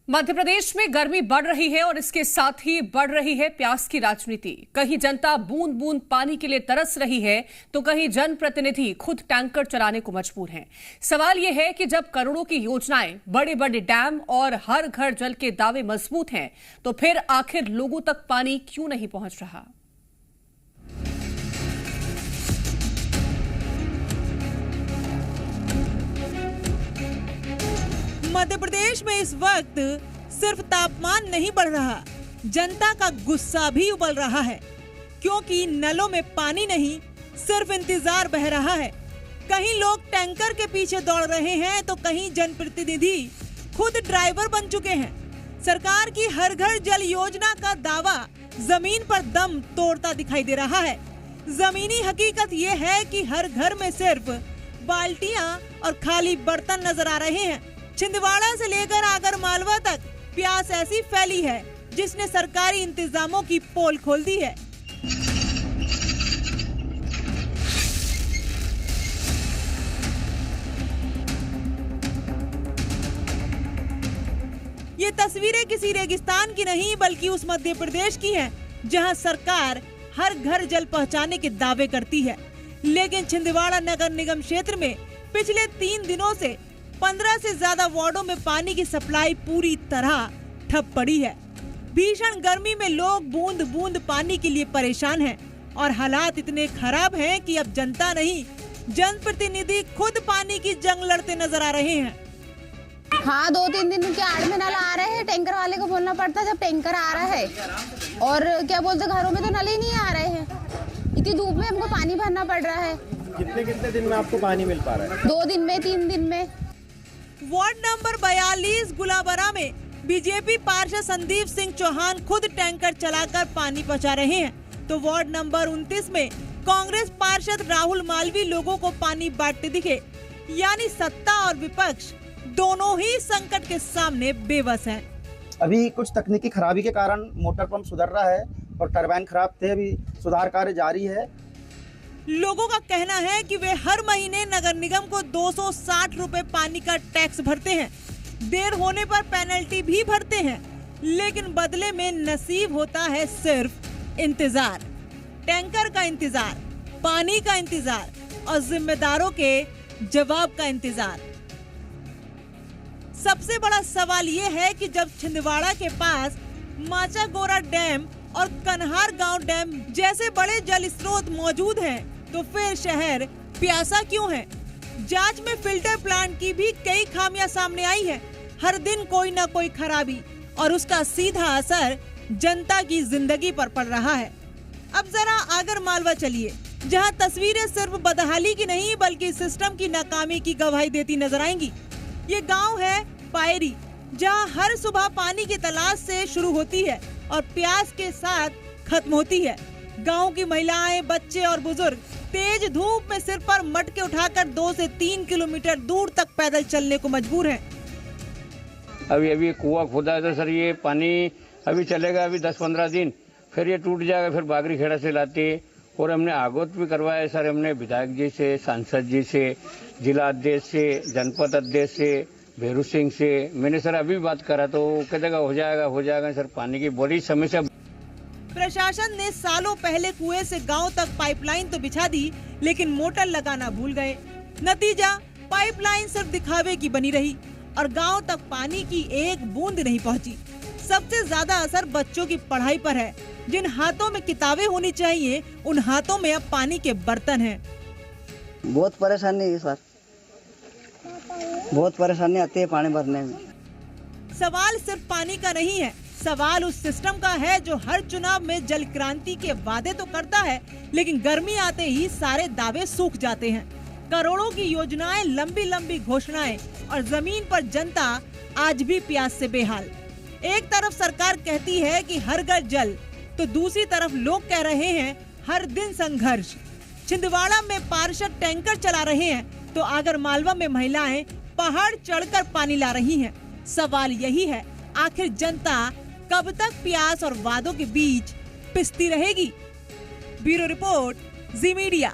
मध्य प्रदेश में गर्मी बढ़ रही है और इसके साथ ही बढ़ रही है प्यास की राजनीति। कहीं जनता बूंद बूंद पानी के लिए तरस रही है तो कहीं जनप्रतिनिधि खुद टैंकर चलाने को मजबूर हैं। सवाल यह है कि जब करोड़ों की योजनाएं, बड़े बड़े डैम और हर घर जल के दावे मजबूत हैं तो फिर आखिर लोगों तक पानी क्यों नहीं पहुंच रहा। मध्य प्रदेश में इस वक्त सिर्फ तापमान नहीं बढ़ रहा, जनता का गुस्सा भी उबल रहा है, क्योंकि नलों में पानी नहीं, सिर्फ इंतजार बह रहा है। कहीं लोग टैंकर के पीछे दौड़ रहे हैं तो कहीं जनप्रतिनिधि खुद ड्राइवर बन चुके हैं। सरकार की हर घर जल योजना का दावा जमीन पर दम तोड़ता दिखाई दे रहा है। जमीनी हकीकत ये है कि हर घर में सिर्फ बाल्टियां और खाली बर्तन नजर आ रहे हैं। छिंदवाड़ा से लेकर आगर मालवा तक प्यास ऐसी फैली है जिसने सरकारी इंतजामों की पोल खोल दी है। ये तस्वीरें किसी रेगिस्तान की नहीं बल्कि उस मध्य प्रदेश की हैं, जहां सरकार हर घर जल पहुंचाने के दावे करती है, लेकिन छिंदवाड़ा नगर निगम क्षेत्र में पिछले 3 दिनों से 15 से ज्यादा वार्डों में पानी की सप्लाई पूरी तरह ठप पड़ी है। भीषण गर्मी में लोग बूंद बूंद पानी के लिए परेशान हैं और हालात इतने खराब हैं कि अब जनता नहीं, जनप्रतिनिधि खुद पानी की जंग लड़ते नजर आ रहे हैं। हाँ, 2-3 दिन के आड़ में नल आ रहे हैं, टैंकर वाले को बोलना पड़ता है जब टैंकर आ रहा है, और क्या बोलते घरों में तो नल ही नहीं आ रहे हैं। इतनी धूप में हमको पानी भरना पड़ रहा है। कितने दिन में आपको पानी मिल पा रहा है? 2 दिन में, 3 दिन में। वार्ड नंबर 42 गुलाबरा में बीजेपी पार्षद संदीप सिंह चौहान खुद टैंकर चलाकर पानी पहुंचा रहे हैं, तो वार्ड नंबर 29 में कांग्रेस पार्षद राहुल मालवी लोगों को पानी बांटते दिखे। यानी सत्ता और विपक्ष दोनों ही संकट के सामने बेबस हैं। अभी कुछ तकनीकी खराबी के कारण मोटर पंप सुधर रहा है और टरबाइन खराब थे, अभी सुधार कार्य जारी है। लोगों का कहना है कि वे हर महीने नगर निगम को 260 रुपए पानी का टैक्स भरते हैं, देर होने पर पेनल्टी भी भरते हैं, लेकिन बदले में नसीब होता है सिर्फ इंतजार, टैंकर का इंतजार, पानी का इंतजार और जिम्मेदारों के जवाब का इंतजार। सबसे बड़ा सवाल ये है कि जब छिंदवाड़ा के पास माचागोरा डैम और कन्हार गांव डैम जैसे बड़े जल स्रोत मौजूद हैं, तो फिर शहर प्यासा क्यों है? जांच में फिल्टर प्लांट की भी कई खामियां सामने आई है। हर दिन कोई न कोई खराबी और उसका सीधा असर जनता की जिंदगी पर पड़ रहा है। अब जरा आगर मालवा चलिए, जहां तस्वीरें सिर्फ बदहाली की नहीं बल्कि सिस्टम की नाकामी की गवाही देती नजर आएंगी। ये गाँव है पायरी, जहाँ हर सुबह पानी की तलाश से शुरू होती है और प्यास के साथ खत्म होती है। गांव की महिलाएं, बच्चे और बुजुर्ग तेज धूप में सिर पर मटके उठाकर 2 से 3 किलोमीटर दूर तक पैदल चलने को मजबूर हैं। अभी कुआं खोदा है तो सर ये पानी अभी चलेगा अभी 10-15 दिन, फिर ये टूट जाएगा, फिर बागरी खेड़ा से लाते। और हमने आगोत भी करवाया सर, हमने विधायक जी से, सांसद जी से, जिला अध्यक्ष से, जनपद अध्यक्ष से, भेरू सिंह से मैंने सर अभी बात करा तो कहते हो जाएगा सर। पानी की बड़ी समस्या। प्रशासन ने सालों पहले कुएं से गांव तक पाइपलाइन तो बिछा दी, लेकिन मोटर लगाना भूल गए। नतीजा पाइपलाइन सिर्फ दिखावे की बनी रही और गांव तक पानी की एक बूंद नहीं पहुंची। सबसे ज्यादा असर बच्चों की पढ़ाई पर है। जिन हाथों में किताबें होनी चाहिए, उन हाथों में अब पानी के बर्तन हैं। बहुत परेशानी है सर, बहुत परेशानी आती है पानी भरने में। सवाल सिर्फ पानी का नहीं है, सवाल उस सिस्टम का है जो हर चुनाव में जल क्रांति के वादे तो करता है, लेकिन गर्मी आते ही सारे दावे सूख जाते हैं। करोड़ों की योजनाएं, लंबी लंबी घोषणाएं और जमीन पर जनता आज भी प्यास से बेहाल। एक तरफ सरकार कहती है कि हर घर जल, तो दूसरी तरफ लोग कह रहे हैं हर दिन संघर्ष। छिंदवाड़ा में पार्षद टैंकर चला रहे हैं तो आगर मालवा में महिलाएं पहाड़ चढ़कर पानी ला रही हैं। सवाल यही है, आखिर जनता कब तक प्यास और वादों के बीच पिसती रहेगी? ब्यूरो रिपोर्ट, जी मीडिया।